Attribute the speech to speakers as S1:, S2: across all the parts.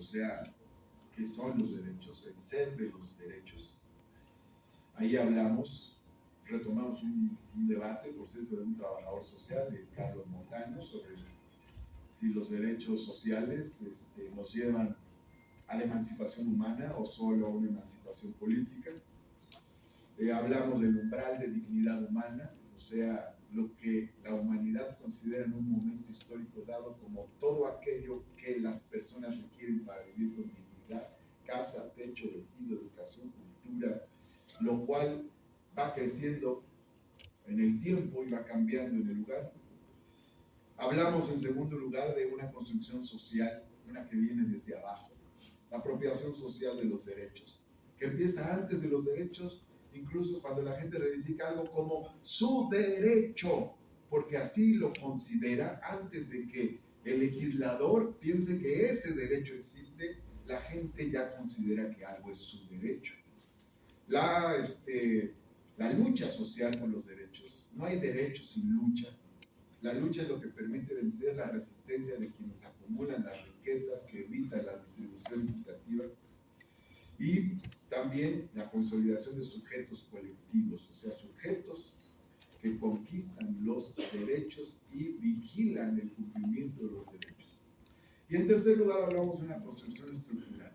S1: o sea, ¿qué son los derechos? El ser de los derechos. Ahí retomamos un debate, por cierto, de un trabajador social, de Carlos Montaño, sobre si los derechos sociales nos llevan a la emancipación humana o solo a una emancipación política. Hablamos del umbral de dignidad humana, o sea, lo que la humanidad considera en un momento histórico dado como todo aquello que las personas requieren para vivir con dignidad: casa, techo, vestido, educación, cultura, lo cual va creciendo en el tiempo y va cambiando en el lugar. Hablamos en segundo lugar de una construcción social, una que viene desde abajo, la apropiación social de los derechos, que empieza antes de los derechos, incluso cuando la gente reivindica algo como su derecho, porque así lo considera. Antes de que el legislador piense que ese derecho existe, la gente ya considera que algo es su derecho. La lucha social por los derechos. No hay derecho sin lucha. La lucha es lo que permite vencer la resistencia de quienes acumulan las riquezas, que evitan la distribución equitativa. Y también la consolidación de sujetos colectivos, o sea, sujetos que conquistan los derechos y vigilan el cumplimiento de los derechos. Y en tercer lugar hablamos de una construcción estructural.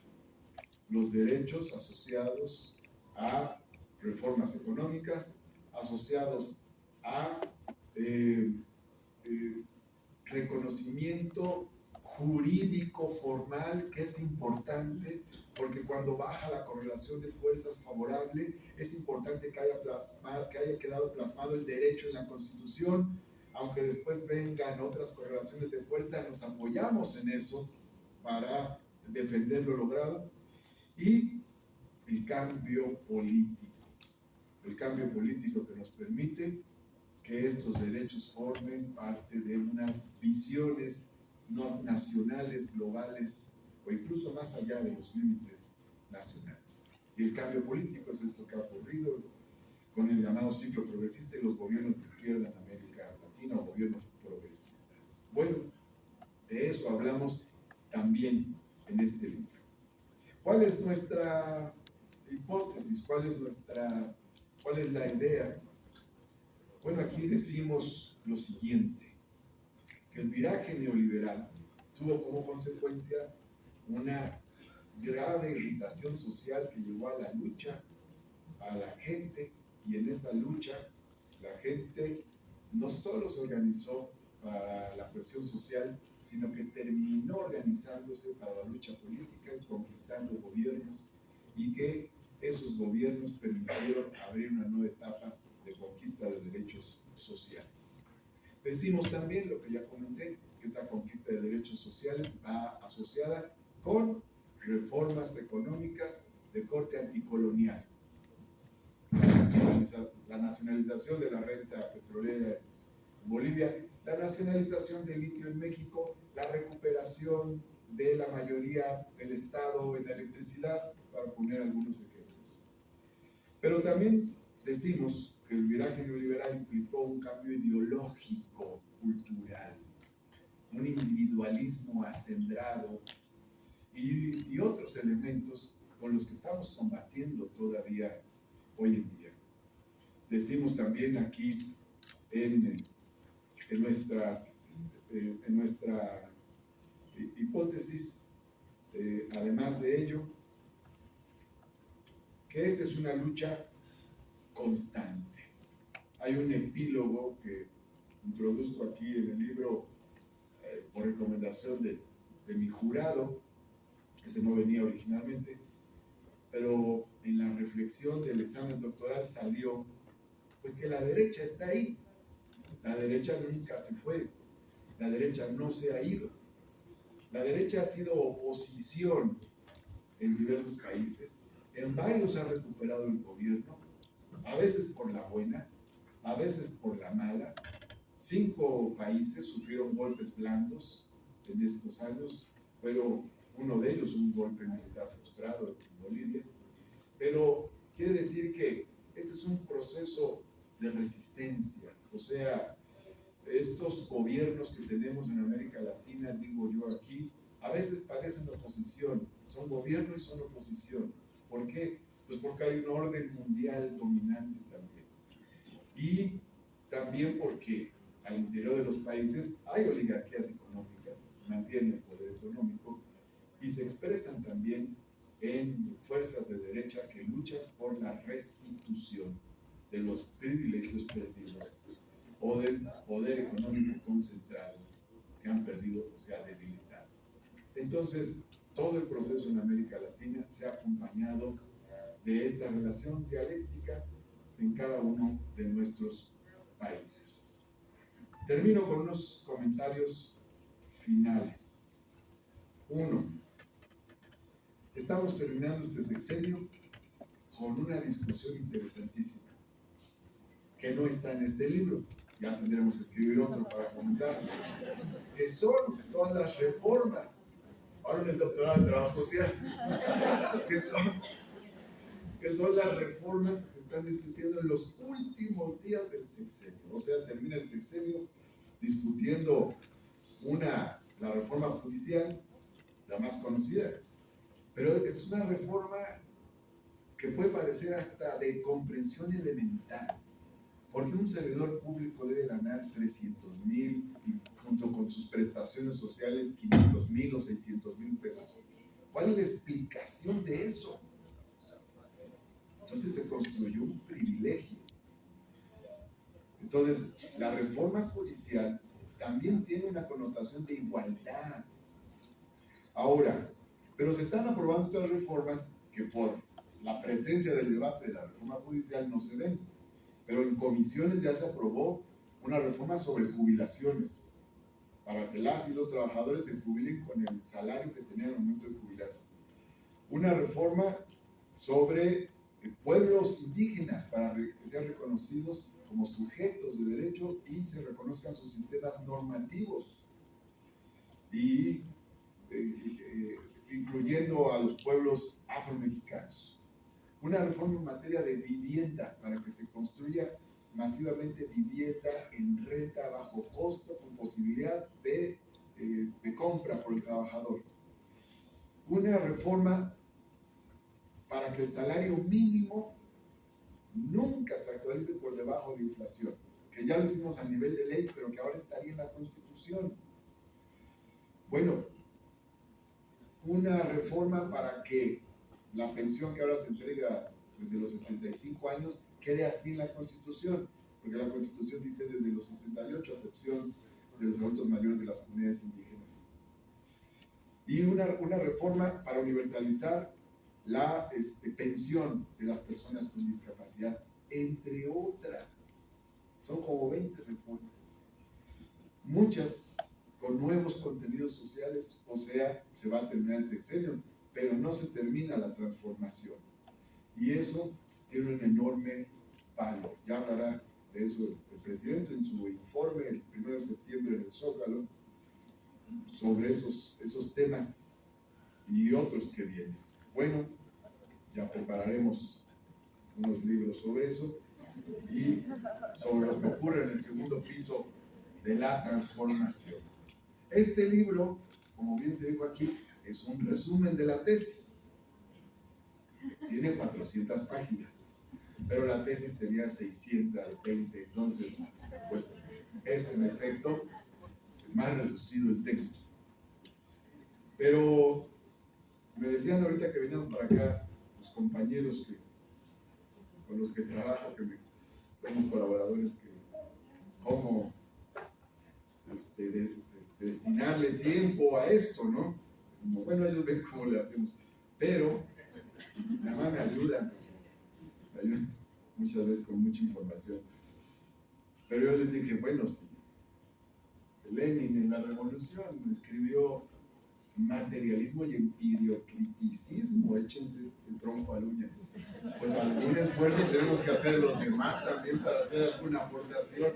S1: Los derechos asociados a reformas económicas, asociados a reconocimiento jurídico formal, que es importante, porque cuando baja la correlación de fuerzas favorable, es importante que haya quedado plasmado el derecho en la Constitución. Aunque después vengan otras correlaciones de fuerza, nos apoyamos en eso para defender lo logrado. Y el cambio político que nos permite que estos derechos formen parte de unas visiones no nacionales, globales, o incluso más allá de los límites nacionales. Y el cambio político es esto que ha ocurrido con el llamado ciclo progresista y los gobiernos de izquierda en América Latina, o gobiernos progresistas. Bueno, de eso hablamos también en este libro. ¿Cuál es nuestra hipótesis? ¿Cuál es la idea? Bueno, aquí decimos lo siguiente, que el viraje neoliberal tuvo como consecuencia una grave irritación social que llevó a la lucha a la gente, y en esa lucha la gente no solo se organizó para la cuestión social, sino que terminó organizándose para la lucha política y conquistando gobiernos, y que esos gobiernos permitieron abrir una nueva etapa de conquista de derechos sociales. Decimos también lo que ya comenté, que esa conquista de derechos sociales va asociada con reformas económicas de corte anticolonial. La nacionalización de la renta petrolera en Bolivia, la nacionalización del litio en México, la recuperación de la mayoría del Estado en la electricidad, para poner algunos ejemplos. Pero también decimos que el viraje neoliberal implicó un cambio ideológico, cultural, un individualismo acendrado y otros elementos con los que estamos combatiendo todavía hoy en día. Decimos también aquí en nuestra hipótesis, además de ello, que esta es una lucha constante. Hay un epílogo que introduzco aquí en el libro por recomendación de mi jurado. Ese no venía originalmente, pero en la reflexión del examen doctoral salió pues que la derecha está ahí. La derecha nunca se fue, la derecha no se ha ido. La derecha ha sido oposición en diversos países, en varios ha recuperado el gobierno, a veces por la buena, a veces por la mala. 5 países sufrieron golpes blandos en estos años, pero uno de ellos un golpe militar frustrado en Bolivia. Pero quiere decir que este es un proceso de resistencia, o sea, estos gobiernos que tenemos en América Latina, digo yo aquí, a veces parecen oposición, son gobierno y son oposición. ¿Por qué? Pues porque hay un orden mundial dominante también. Y también porque al interior de los países hay oligarquías económicas, mantienen el poder económico y se expresan también en fuerzas de derecha que luchan por la restitución de los privilegios perdidos o del poder económico concentrado que han perdido o se ha debilitado. Entonces, todo el proceso en América Latina se ha acompañado de esta relación dialéctica en cada uno de nuestros países. Termino con unos comentarios finales. 1. Estamos terminando este sexenio con una discusión interesantísima que no está en este libro. Ya tendremos que escribir otro para comentar, que son todas las reformas, ahora en el doctorado de Trabajo Social, que son las reformas que se están discutiendo en los últimos días del sexenio. O sea, termina el sexenio discutiendo la reforma judicial, la más conocida, pero es una reforma que puede parecer hasta de comprensión elemental. ¿Por qué un servidor público debe ganar 300,000 y junto con sus prestaciones sociales 500,000 o 600,000 pesos? ¿Cuál es la explicación de eso? Entonces se construyó un privilegio. Entonces, la reforma judicial también tiene una connotación de igualdad. Ahora, pero se están aprobando otras reformas que por la presencia del debate de la reforma judicial no se ven. Pero en comisiones ya se aprobó una reforma sobre jubilaciones, para que las y los trabajadores se jubilen con el salario que tenían al momento de jubilarse. Una reforma sobre pueblos indígenas, para que sean reconocidos como sujetos de derecho y se reconozcan sus sistemas normativos, y incluyendo a los pueblos afromexicanos. Una reforma en materia de vivienda, para que se construya masivamente vivienda en renta a bajo costo con posibilidad de compra por el trabajador. Una reforma para que el salario mínimo nunca se actualice por debajo de la inflación, que ya lo hicimos a nivel de ley, pero que ahora estaría en la Constitución. Bueno, una reforma para que la pensión que ahora se entrega desde los 65 años quede así en la Constitución, porque la Constitución dice desde los 68, a excepción de los adultos mayores de las comunidades indígenas. Y una reforma para universalizar la pensión de las personas con discapacidad, entre otras. Son como 20 reformas, muchas con nuevos contenidos sociales. O sea, se va a terminar el sexenio, pero no se termina la transformación. Y eso tiene un enorme valor. Ya hablará de eso el presidente en su informe el 1 de septiembre en el Zócalo, sobre esos temas y otros que vienen. Bueno, ya prepararemos unos libros sobre eso y sobre lo que ocurre en el segundo piso de la transformación. Este libro, como bien se dijo aquí, es un resumen de la tesis. Tiene 400 páginas, pero la tesis tenía 620, entonces, pues es en efecto más reducido el texto. Pero me decían ahorita que veníamos para acá los compañeros con los que trabajo, somos colaboradores, que cómo destinarle tiempo a esto, ¿no? Como, bueno, ellos ven cómo le hacemos, pero además me ayudan muchas veces con mucha información. Pero yo les dije, bueno, sí, Lenin en la Revolución escribió materialismo y empiriocriticismo, échense el tronco al uña. Pues algún esfuerzo tenemos que hacer los demás también para hacer alguna aportación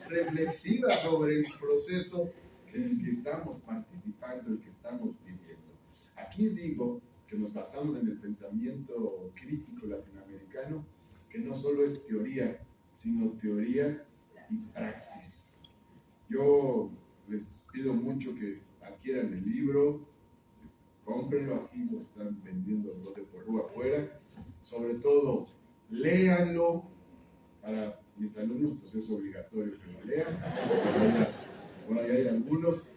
S1: reflexiva sobre el proceso en el que estamos participando, en el que estamos viviendo. Aquí digo que nos basamos en el pensamiento crítico latinoamericano, que no solo es teoría, sino teoría y praxis. Yo les pido mucho que adquieran el libro, cómprenlo aquí, lo están vendiendo los de Porrú afuera. Sobre todo, léanlo. Para mis alumnos, pues es obligatorio que lo lean. Por ahí hay algunos.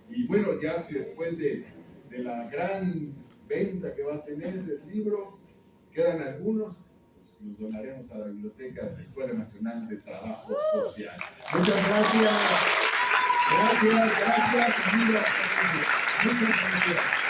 S1: Y bueno, ya si después de la gran venta que va a tener el libro, quedan algunos, pues los donaremos a la biblioteca de la Escuela Nacional de Trabajo Social. Muchas gracias. Gracias, amigos. Muchas gracias.